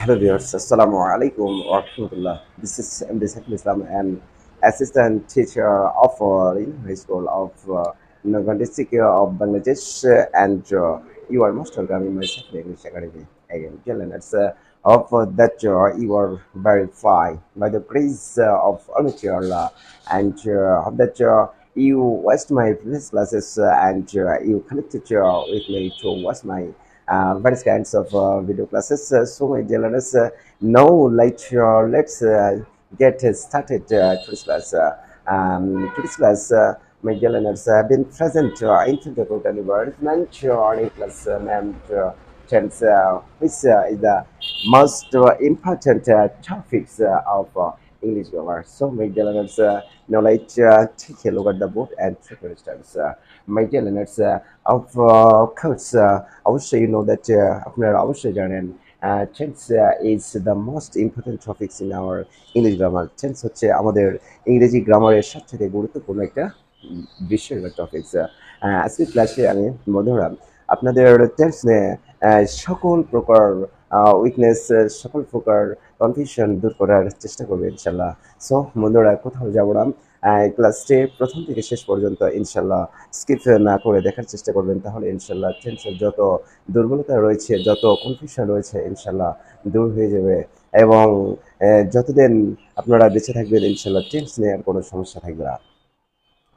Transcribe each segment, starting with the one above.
Hello viewers, Assalamu alaikum wa rahmatullah. This is MD Saiful Islam, an assistant teacher of High School of Nagan District of Bangladesh, and you are most welcome in my Saiful English Academy. Again, dear learners, of that you are very fine by the grace of Almighty Allah, and of that you watched my previous classes and you connected with me to watch my various kinds of video classes. So, my dear learners, now let's get started today's class. Today's class, my dear learners, have been present into the total development in class named tense, which is the most important topics of English grammar. So, my dear learners, now let's take a look at the book and take a steps. My dear learners, of course, অবশ্যই you know that আপনারা অবশ্যই জানেন tense is the most important topics in our English grammar. Tense হচ্ছে আমাদের ইংরেজি গ্রামারের সবথেকে গুরুত্বপূর্ণ একটা বিষয় বা টপিকস। আজকের ক্লাসে আমি বন্ধুরা আপনাদের টেন্স নিয়ে সকল প্রকার উইকনেস, সকল প্রকার কনফিউশন দূর করার চেষ্টা করবো ইনশাল্লাহ। সো বন্ধুরা কোথাও যাবো না, ক্লাসটি প্রথম থেকে শেষ পর্যন্ত ইনশাল্লাহ স্কিপ না করে দেখার চেষ্টা করবেন, তাহলে ইনশাল্লাহ টেন্সের যত দুর্বলতা রয়েছে, যত কনফিউশন রয়েছে ইনশাল্লাহ দূর হয়ে যাবে। এবং যতদিন আপনারা বেঁচে থাকবেন ইনশাল্লাহ টেন্স নিয়ে আর কোনো সমস্যা থাকবে না।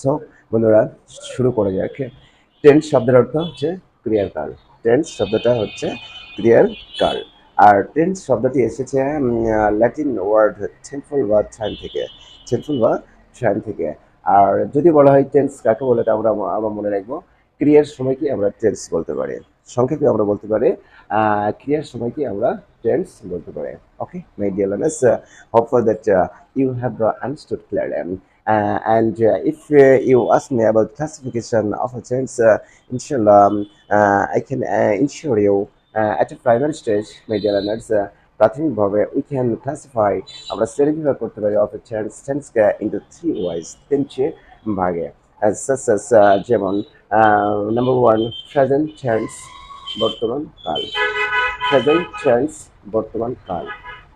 সো বন্ধুরা শুরু করা যাক। টেন্স শব্দের অর্থ হচ্ছে ক্রিয়ার কাল। টেন্স শব্দটা হচ্ছে ক্রিয়ার কাল। আর টেন্স শব্দটি এসেছে ল্যাটিন ওয়ার্ড টেম্পল বা টাইম থেকে। টেম্পল বা টাইম থেকে। আর যদি বলা হয় টেন্স কাকে বলে, তা আমরা মনে রাখবো ক্রিয়ার সময়কে আমরা টেন্স বলতে পারি। সংক্ষেপে আমরা বলতে পারি ক্রিয়ার সময়কে আমরা টেন্স বলতে পারি। Okay my dear learners, hope for that you have understood clearly. And if you ask me about classification of a tense, inshallah, I can ensure you at a primary stage, my dear learners, প্রাথমিকভাবে we can classify আমরা শ্রেণীবিভাগ করতে পারি of a tense into three ways, তিনটি ভাগে, such as যেমন number one, present tense বর্তমান কাল। প্রেজেন্ট টেন্স বর্তমান কাল।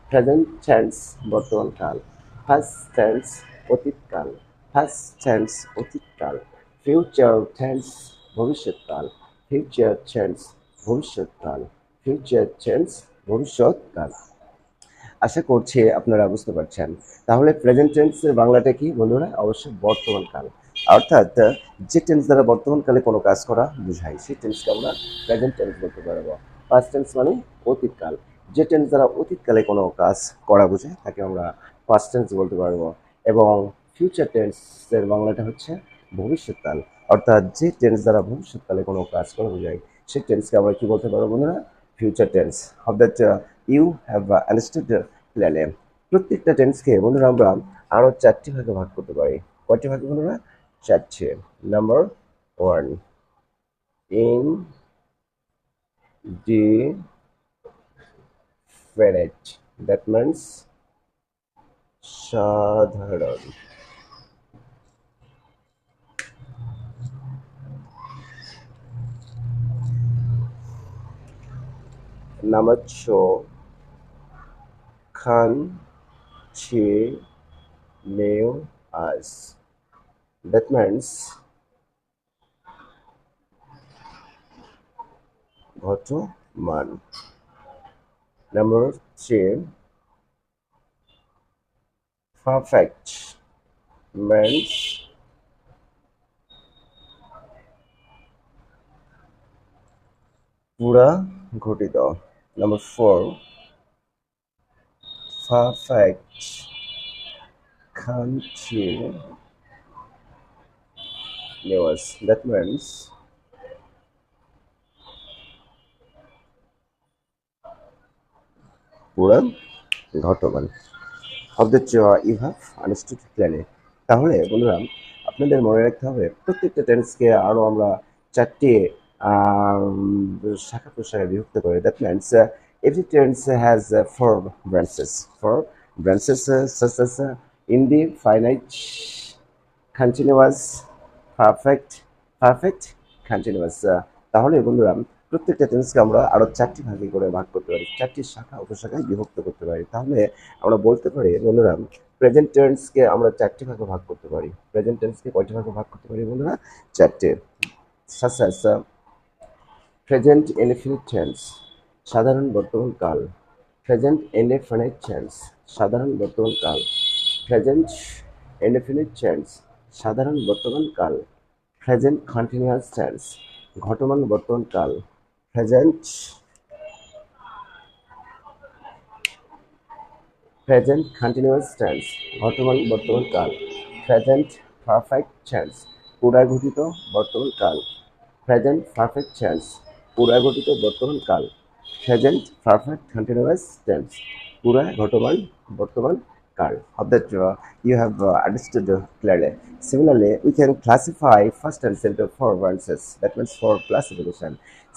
প্রেজেন্ট টেন্স বর্তমান কাল। ফার্স্ট টেন্স অতীতকাল। ফার্স্ট টেন্স অতীতকাল। ফিউচার টেন্স ভবিষ্যৎকাল। ফিউচার টেন্স ভবিষ্যৎকাল। ফিউচার টেন্স ভবিষ্যৎকাল। আশা করছি আপনারা বুঝতে পারছেন। তাহলে প্রেজেন্ট টেন্সের বাংলাটা কি বন্ধুরা? অবশ্যই বর্তমান কাল। অর্থাৎ যে টেন্স দ্বারা বর্তমানকালে কোনো কাজ করা বোঝায় সেই টেন্সকে আমরা প্রেজেন্ট টেন্স বলতে পারবো। পাস্ট টেন্স মানে অতীতকাল। যে টেন্স দ্বারা অতীতকালে কোনো কাজ করা বোঝায় তাকে আমরা পাস্ট টেন্স বলতে পারবো। এবং ফিউচার টেন্সের বাংলাটা হচ্ছে ভবিষ্যৎকাল। অর্থাৎ যে টেন্স দ্বারা ভবিষ্যৎকালে কোনো কাজ করা বোঝায় সেই টেন্সকে আমরা কি বলতে পারবো বন্ধুরা? Future tense. Of that you have understood clearly. প্রত্যেকটা টেন্সকে বন্ধুরা আমরা আরও চারটি ভাগে ভাগ করতে পারি। কয়টি ভাগে বন্ধুরা? চারটি। Number one, indefinite, that means সাধারণ। Number two, continuous, that means ঘটমান। Number three, perfect, means পুরা ঘটিত। Number four, perfect continuous, that means পুরা ঘটমান। of the you have understood clearly. তাহলে বন্ধুরা আপনাদের মনে রাখতে হবে প্রত্যেকটা টেন্সকে আরও আমরা চারটি শাখা প্রশাখায় বিভক্ত করি। That means every tense has four branches. Four branches such as indefinite, continuous, perfect, continuous. তাহলে বন্ধুরা প্রত্যেকটা টেন্সকে আমরা আরও 4টি ভাগে করে ভাগ করতে পারি, 4টি শাখা উপশাখায় বিভক্ত করতে পারি। তাহলে আমরা বলতে পারি বন্ধুরা, প্রেজেন্ট টেন্সকে আমরা 4টি ভাগে ভাগ করতে পারি। প্রেজেন্ট টেন্সকে কয়টি ভাগে ভাগ করতে পারি বন্ধুরা? 4টে। সাস প্রেজেন্ট ইনডিফিনিট টেন্স, সাধারণ বর্তমান কাল। প্রেজেন্ট ইনডিফিনিট টেন্স, সাধারণ বর্তমান কাল। প্রেজেন্ট ইনডিফিনিট টেন্স, সাধারণ বর্তমান কাল। প্রেজেন্ট কন্টিনিউয়াস টেন্স, ঘটমান বর্তমান কাল। প্রেজেন্ট কন্টিনিউয়াস টেন্স, ঘটমান বর্তমান কাল। প্রেজেন্ট পারফেক্ট টেন্স, পুনরাগঠিত বর্তমান কাল। প্রেজেন্ট পারফেক্ট টেন্স, পুনরাগঠিত বর্তমান কাল। প্রেজেন্ট পারফেক্ট কন্টিনিউয়াস টেন্স, পুরা ঘটমান বর্তমান কাল. Hope that you have understood clearly. Similarly, we can classify past tense into 4 verses. That means 4 classification.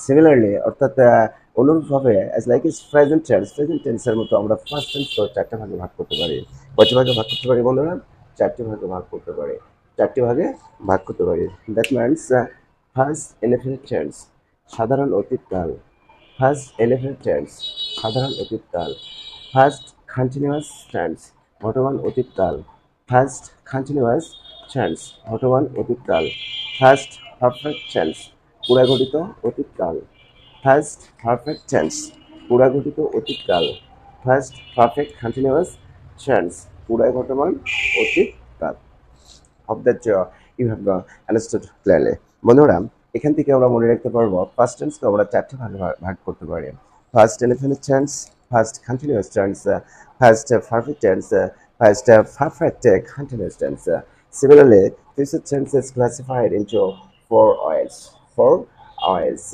Similarly, অর্থাৎ অনুরূপভাবে as like is present tense এর মতো আমরা past tense তো 4টা ভাগে ভাগ করতে পারি। কয়টি ভাগে ভাগ করতে পারি বন্ধুরা? 4টি ভাগে ভাগ করতে পারি। 4টি ভাগে ভাগ করতে পারি। That means first indefinite tense, সাধারণ অতীতকাল। ফার্স্ট ইনডিফিনিট টেন্স, সাধারণ অতীতকাল। ফার্স্ট কন্টিনিউয়াস টেন্স, বর্তমান অতীতকাল। ফার্স্ট কন্টিনিউয়াস টেন্স, বর্তমান অতীতকাল। ফার্স্ট পারফেক্ট টেন্স, পুরাগঠিত অতীতকাল। ফার্স্ট পারফেক্ট টেন্স, পুরাগঠিত অতীতকাল। ফার্স্ট পারফেক্ট কন্টিনিউয়াস টেন্স, পুরা ঘটমান অতীতকাল। Hope that you have understood clearly. বন্ধুরা, এখান থেকে আমরা মনে রাখতে পারবো ফার্স্ট টেন্সকে আমরা 4টি ভাগে ভাগ করতে পারি। First indefinite tense, first continuous tense, first perfect tense, first perfect continuous tense. Similarly, future tense is classified into 4 ways. 4 ways.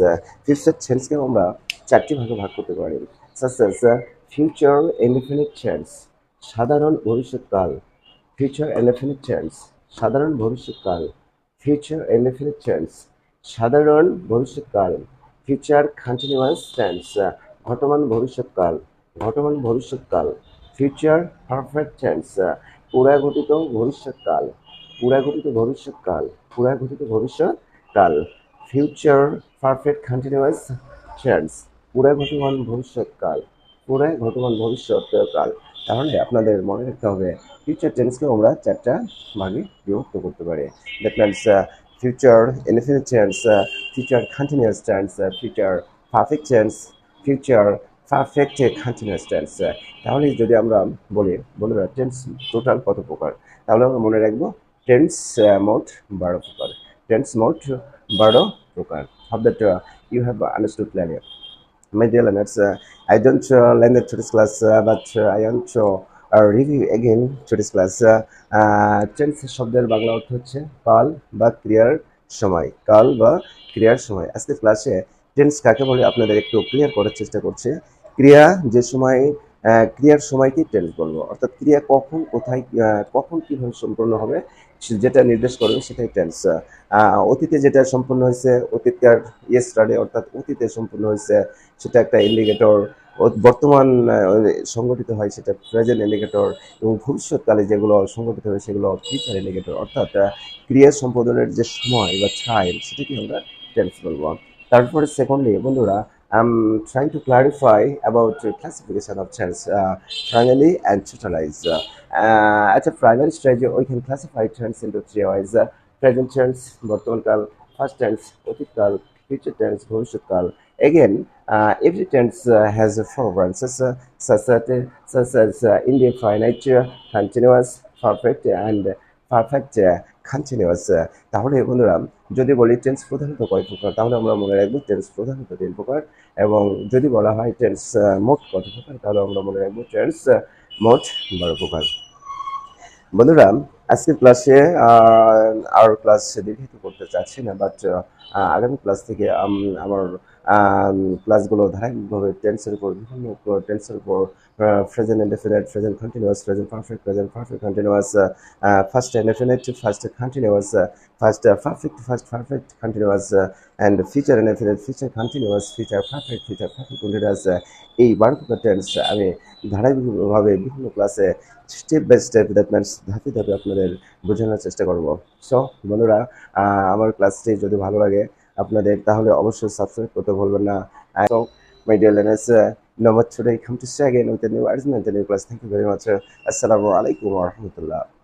Future tense-কে আমরা 4টি ভাগে ভাগ করতে পারি। Such as future indefinite tense, সাধারণ ভবিষ্যৎকাল। future indefinite tense, সাধারণ ভবিষ্যৎকাল। future indefinite tense, সাধারণ ভবিষ্যৎকাল। future continuous tense, ঘটমান ভবিষ্যৎকাল। ঘটমান ভবিষ্যৎকাল। future perfect tense, পুরাঘটিত ভবিষ্যৎকাল। পুরাঘটিত ভবিষ্যৎকাল। পুরাঘটিত ভবিষ্যৎকাল। future perfect continuous tense, পুরাঘটমান ভবিষ্যৎকাল। পুরা ঘটমান ভবিষ্যৎকাল। তাহলে আপনাদের মনে রাখতে হবে ফিউচার টেন্সকেও আমরা 4টা ভাগে বিভক্ত করতে পারি। That means future indefinite tense, future continuous tense, future perfect tense, future perfect continuous tense. তাহলে যদি আমরা বলি বন্ধুরা টেন্স টোটাল কত প্রকার, তাহলে আমরা মনে রাখবো টেন্স মোট 12 প্রকার। টেন্স মোট 12 প্রকার। Hope that you have understood clearly. My dear learners, I don't learn today's class, but I want to review again today's class. Tense শব্দের বাংলা অর্থ হচ্ছে কাল বা ক্রিয়ার সময়। কাল বা ক্রিয়ার সময়। আজকের ক্লাসে টেন্স কাকে বলে আপনাদের একটু ক্লিয়ার করার চেষ্টা করছে। ক্রিয়া যে সময়, ক্রিয়ার সময়কে টেন্স বলবো, অর্থাৎ ক্রিয়া কখন কোথায় কখন কীভাবে সম্পূর্ণ হবে যেটা নির্দেশ করবে সেটাই টেন্স। অতীতে যেটা সম্পূর্ণ হয়েছে অতীতকার ইয়েস্টারডে, অর্থাৎ অতীতে সম্পূর্ণ হয়েছে সেটা একটা ইন্ডিকেটর। বর্তমান সংগঠিত হয় সেটা প্রেজেন্ট ইন্ডিকেটর, এবং ভবিষ্যৎকালে যেগুলো সংগঠিত হবে সেগুলো ফিউচার ইন্ডিকেটর। অর্থাৎ ক্রিয়া সম্পাদনের যে সময় বা টাইম সেটাকে আমরা টেন্স বলবো। তারপরে সেকেন্ডলি বন্ধুরা, I'm trying to clarify about the classification of tense, primary and totalized. At a primary stage, we can classify tense into 3 ways: present tense, বর্তমানকাল; past tense, অতীতকাল; future tense, ভবিষ্যৎকাল. Again, every tense has 4 branches, such as indefinite, continuous, perfect, and perfect continuous. তাহলে বন্ধুরা যদি বলি tense প্রধানত কয় প্রকার, তাহলে আমরা মনে রাখবো টেন্স প্রধানত 3 প্রকার। এবং যদি বলা হয় টেন্স মোট কত প্রকার, তাহলে আমরা মনে রাখবো টেন্স মোট 12 প্রকার। বন্ধুরা আজকের ক্লাসে আর ক্লাস দীর্ঘায়িত করতে চাচ্ছি না, বাট আগামী ক্লাস থেকে আমার ক্লাসগুলো ধারাবাহিকভাবে টেন্সের উপর, বিভিন্ন টেন্সের উপর, present indefinite, present continuous, present perfect continuous, first indefinite, first continuous, first perfect continuous, and future indefinite, future continuous, future perfect continuous. এই 12 প্রকার টেন্স আমি ধারাবাহিকভাবে বিভিন্ন ক্লাসে step by step, that means ধাপে ধাপে আপনাদের বোঝানোর চেষ্টা করব। সো বন্ধুরা, আমার ক্লাসটি যদি ভালো লাগে আপনাদের, তাহলে অবশ্যই সাবস্ক্রাইব করতে ভুলবেন না। So, my dear learners, no much today. Come to say again with a new argument, a new class. Thank you very much. Assalamu alaikum wa rahmatullah.